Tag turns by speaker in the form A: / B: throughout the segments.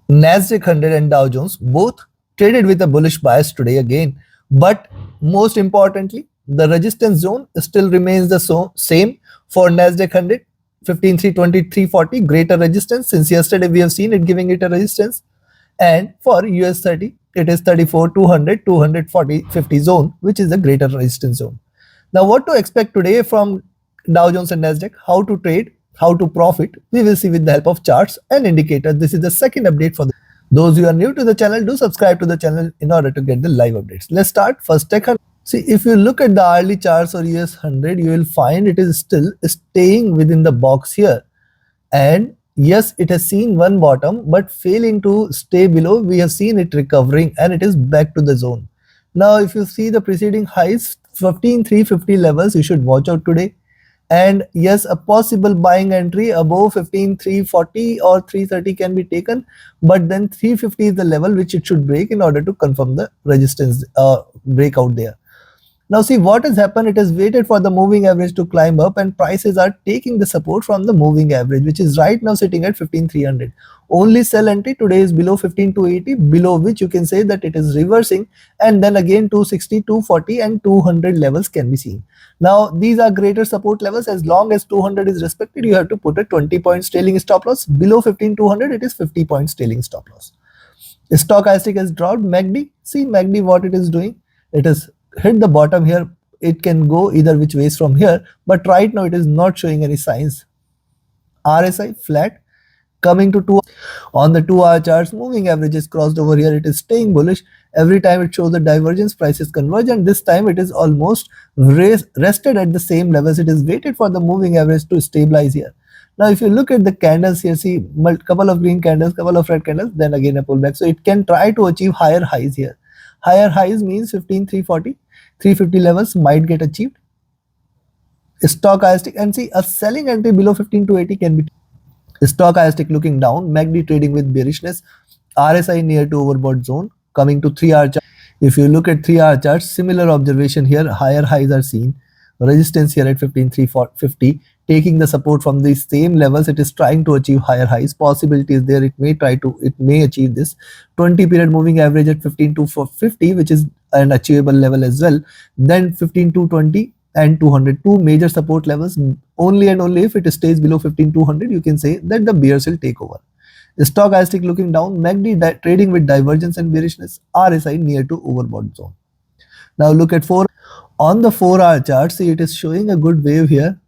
A: Nasdaq 100 and Dow Jones both traded with a bullish bias today again. But most importantly, the resistance zone still remains the same for Nasdaq 100, 15,320, greater resistance. Since yesterday we have seen it giving it a resistance. And for US30, it is 34, 200, 240, 50 zone, which is the greater resistance zone. Now, what to expect today from Dow Jones and Nasdaq, how to trade, how to profit, we will see with the help of charts and indicators. This is the second update for those who are new to the channel. Do subscribe to the channel in order to get the live updates. Let's start. First, Tech 100. See, if you look at the hourly charts or US 100, you will find it is still staying within the box here. And yes, it has seen one bottom, but failing to stay below. We have seen it recovering and it is back to the zone. Now, if you see the preceding highs, 15,350 levels, you should watch out today. And yes, a possible buying entry above 15,340 or 330 can be taken, but then 350 is the level which it should break in order to confirm the resistance breakout there. Now see what has happened, it has waited for the moving average to climb up and prices are taking the support from the moving average, which is right now sitting at 15,300. Only sell entry today is below 15,280, below which you can say that it is reversing, and then again 260, 240 and 200 levels can be seen. Now these are greater support levels. As long as 200 is respected, you have to put a 20 points trailing stop loss. Below 15,200, it is 50 points trailing stop loss. Stochastic has dropped. MACD, see MACD what it is doing. It is hit the bottom here. It can go either which ways from here, but right now it is not showing any signs. RSI flat. Coming to 2 on the 2-hour charts, moving average is crossed over here. It is staying bullish. Every time it shows the divergence, prices converge, and this time it is almost rested at the same levels. It is waited for the moving average to stabilize here. Now if you look at the candles here, see couple of green candles, couple of red candles, then again a pullback. So it can try to achieve higher highs here. Higher highs means 15,340, 350 levels might get achieved. Stochastic, and see a selling entry below 15,280 can be. Stochastic looking down, MACD trading with bearishness, RSI near to overbought zone. Coming to 3-hour chart, if you look at 3-hour charts, similar observation here, higher highs are seen, resistance here at 15,350, taking the support from these same levels. It is trying to achieve higher highs. Possibility is there, it may achieve this. 20 period moving average at 15,250, which is an achievable level as well. Then 15,220 and 202 major support levels. Only and only if it stays below 15,200, you can say that the bears will take over. Stochastic looking down, MACD trading with divergence and bearishness, RSI near to overbought zone. Now look at on the 4-hour chart, see it is showing a good wave here.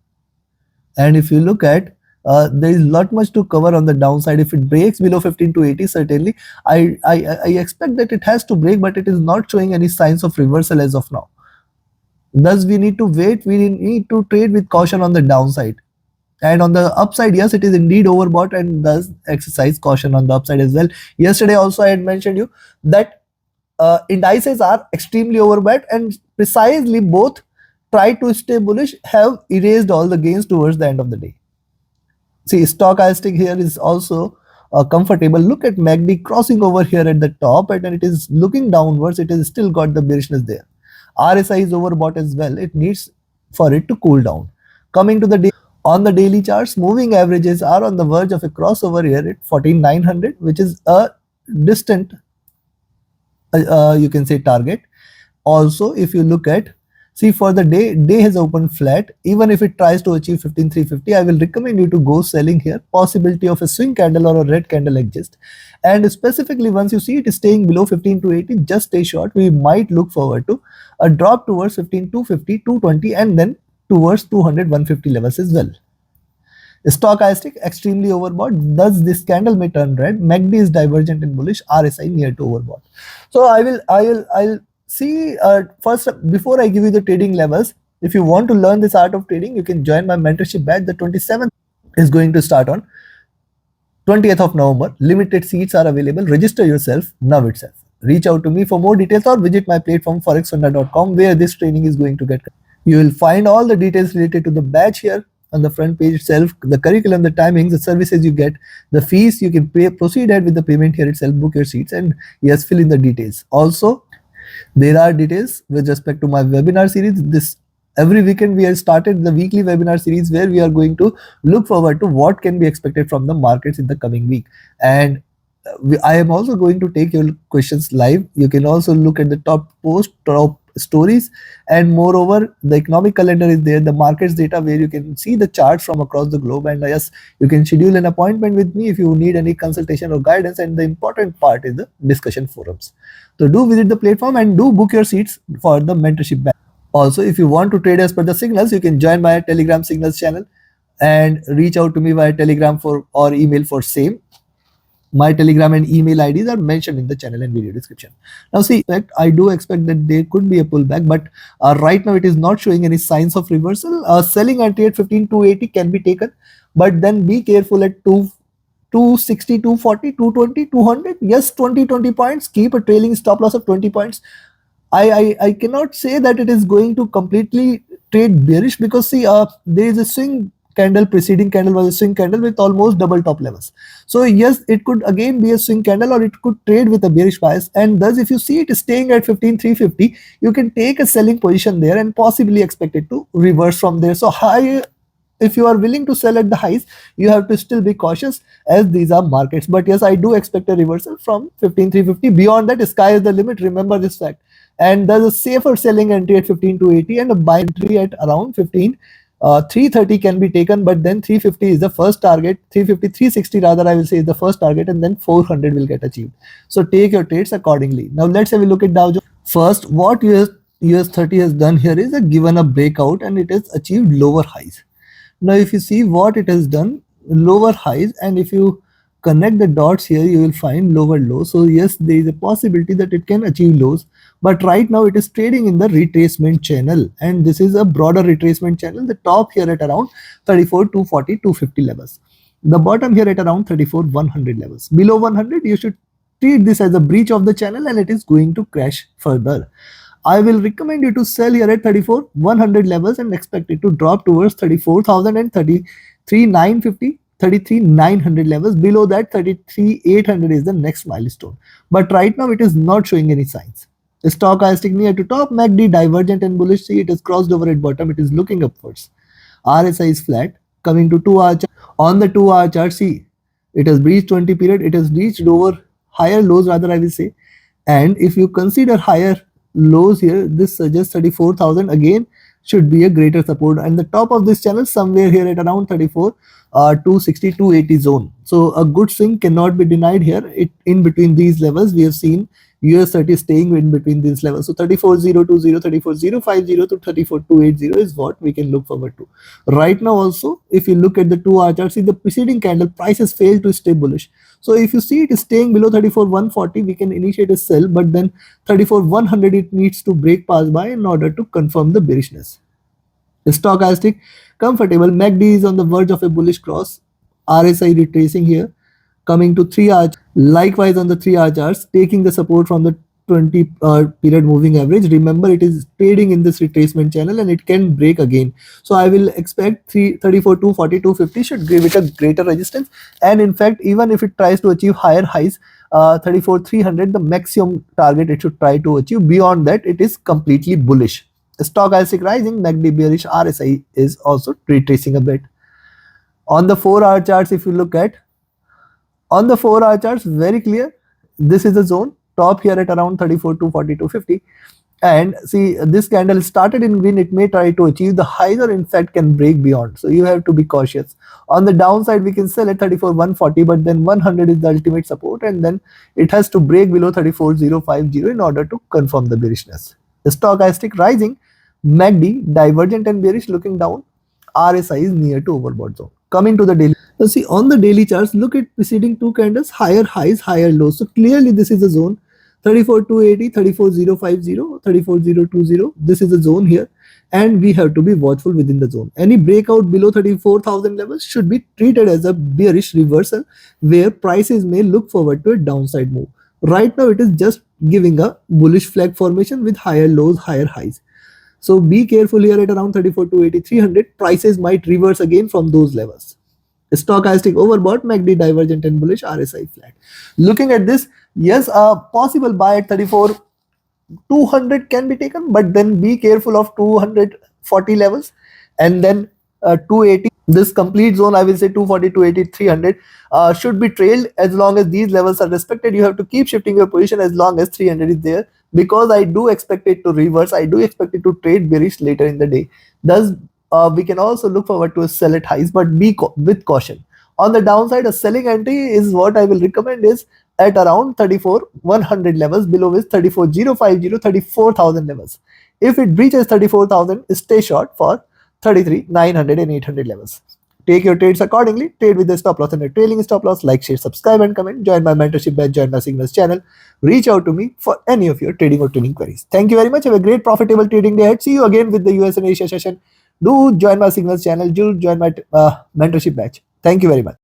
A: And if you look at, there is not much to cover on the downside. If it breaks below 15,280, certainly I expect that it has to break, but it is not showing any signs of reversal as of now. Thus we need to wait, we need to trade with caution on the downside. And on the upside, yes, it is indeed overbought, and thus exercise caution on the upside as well. Yesterday also I had mentioned you that indices are extremely overbought, and precisely both try to stay bullish, have erased all the gains towards the end of the day. See, stochastic here is also comfortable. Look at MACD crossing over here at the top, and it is looking downwards. It has still got the bearishness there. RSI is overbought as well. It needs for it to cool down. Coming to the day, on the daily charts, moving averages are on the verge of a crossover here at 14,900, which is a distant, you can say, target. Also, if you look at, see for the day has opened flat. Even if it tries to achieve 15,350, I will recommend you to go selling here. Possibility of a swing candle or a red candle exists. And specifically, once you see it is staying below 15,280, just stay short. We might look forward to a drop towards 15,250, 220, and then towards 200, 150 levels as well. Stochastic extremely overbought. Thus this candle may turn red. MACD is divergent and bullish. RSI near to overbought. So I'll see first, before I give you the trading levels, if you want to learn this art of trading, you can join my mentorship batch. The 27th is going to start on 20th of November. Limited seats are available. Register yourself now itself. Reach out to me for more details or visit my platform forexfunda.com, where this training is going to get. You will find all the details related to the batch here on the front page itself, the curriculum, the timings, the services you get, the fees. You can proceed ahead with the payment here itself, book your seats, and yes, fill in the details. Also, there are details with respect to my webinar series. Every weekend we have started the weekly webinar series, where we are going to look forward to what can be expected from the markets in the coming week. And I am also going to take your questions live. You can also look at the top post, top stories, and moreover, the economic calendar is there, the markets data where you can see the charts from across the globe. And yes, you can schedule an appointment with me if you need any consultation or guidance. And the important part is the discussion forums. So do visit the platform and do book your seats for the mentorship batch. Also, if you want to trade as per the signals, you can join my Telegram signals channel and reach out to me via Telegram for or email for same. My Telegram and email IDs are mentioned in the channel and video description. Now see, I do expect that there could be a pullback, but right now it is not showing any signs of reversal. Selling entry at 15,280 can be taken, but then be careful at 260, 240, 220, 200. Yes, 20 points. Keep a trailing stop loss of 20 points. I cannot say that it is going to completely trade bearish, because see, there is a swing candle, preceding candle was a swing candle with almost double top levels. So yes, it could again be a swing candle, or it could trade with a bearish bias. And thus, if you see it staying at 15,350, you can take a selling position there and possibly expect it to reverse from there. So high, if you are willing to sell at the highs, you have to still be cautious, as these are markets. But yes, I do expect a reversal from 15,350. Beyond that, sky is the limit. Remember this fact. And there's a safer selling entry at 15,280 and a buy entry at around 15. 330 can be taken, but then 350 is the first target. 350, 360 rather, I will say, is the first target, and then 400 will get achieved. So take your trades accordingly. Now let's have a look at Dow Jones. First, what US30 has done here is given a breakout and it has achieved lower highs. Now if you see what it has done, lower highs, and if you connect the dots here, you will find lower lows. So yes, there is a possibility that it can achieve lows, but right now it is trading in the retracement channel, and this is a broader retracement channel. The top here at around 34, 240, 250 levels, the bottom here at around 34, 100 levels. Below 100, you should treat this as a breach of the channel, and it is going to crash further. I will recommend you to sell here at 34, 100 levels and expect it to drop towards 34,000 and 33,950, 33,900 levels. Below that, 33,800 is the next milestone. But right now, it is not showing any signs. The stochastic near to top, MACD divergent and bullish. See, it has crossed over at bottom. It is looking upwards. RSI is flat. Coming to 2-hour chart. On the 2-hour chart, see, it has breached 20 period. It has reached over higher lows, rather I will say. And if you consider higher lows here, this suggests 34,000 again should be a greater support, and the top of this channel somewhere here at around 34, 260, 280 zone. So a good swing cannot be denied here. It in between these levels, we have seen US30 staying in between these levels. So 34,020, 34,050 to 34,280 is what we can look forward to. Right now also, if you look at the 2-hour chart, see the preceding candle, prices failed to stay bullish. So if you see it is staying below 34,140, we can initiate a sell, but then 34,100 it needs to break past by in order to confirm the bearishness. The stochastic comfortable, MACD is on the verge of a bullish cross, RSI retracing here, coming to 3-hour. Likewise on the 3-hour charts, taking the support from the 20 period moving average. Remember, it is trading in this retracement channel and it can break again. So I will expect 34, 240, 250 should give it a greater resistance. And in fact, even if it tries to achieve higher highs, 34, 300, the maximum target it should try to achieve. Beyond that, it is completely bullish. Stochastic rising, MACD bearish, RSI is also retracing a bit. On the 4-hour charts, if you look at, on the 4-hour charts, very clear, this is the zone, top here at around 34, 240, 250. And see, this candle started in green, it may try to achieve the highs or in fact can break beyond. So you have to be cautious. On the downside, we can sell at 34, 140, but then 100 is the ultimate support, and then it has to break below 34,050 in order to confirm the bearishness. The stochastic rising, MACD divergent and bearish looking down, RSI is near to overbought zone. Coming to the daily, now see on the daily charts, look at preceding two candles, higher highs, higher lows. So clearly this is a zone, 34,280, 34,050, 34,020. This is a zone here, and we have to be watchful within the zone. Any breakout below 34,000 levels should be treated as a bearish reversal, where prices may look forward to a downside move. Right now, it is just giving a bullish flag formation with higher lows, higher highs. So be careful here at around 34 to 80, 300. Prices might reverse again from those levels. Stochastic overbought, MACD divergent and bullish, RSI flat. Looking at this, yes, a possible buy at 34, 200 can be taken, but then be careful of 240 levels, and then 280. This complete zone, I will say 240, 280, 300 should be trailed. As long as these levels are respected, you have to keep shifting your position as long as 300 is there, because I do expect it to reverse. I do expect it to trade bearish later in the day. Thus, we can also look forward to a sell at highs, but be with caution. On the downside, a selling entry is what I will recommend is at around 34,100 levels, below is 34,050, 34,000 levels. If it breaches 34,000, stay short for 33, 900 and 800 levels. Take your trades accordingly. Trade with the stop loss and a trailing stop loss. Like, share, subscribe, and comment. Join my mentorship batch. Join my signals channel. Reach out to me for any of your trading or training queries. Thank you very much. Have a great profitable trading day ahead. See you again with the US and Asia session. Do join my signals channel. Do join my mentorship batch. Thank you very much.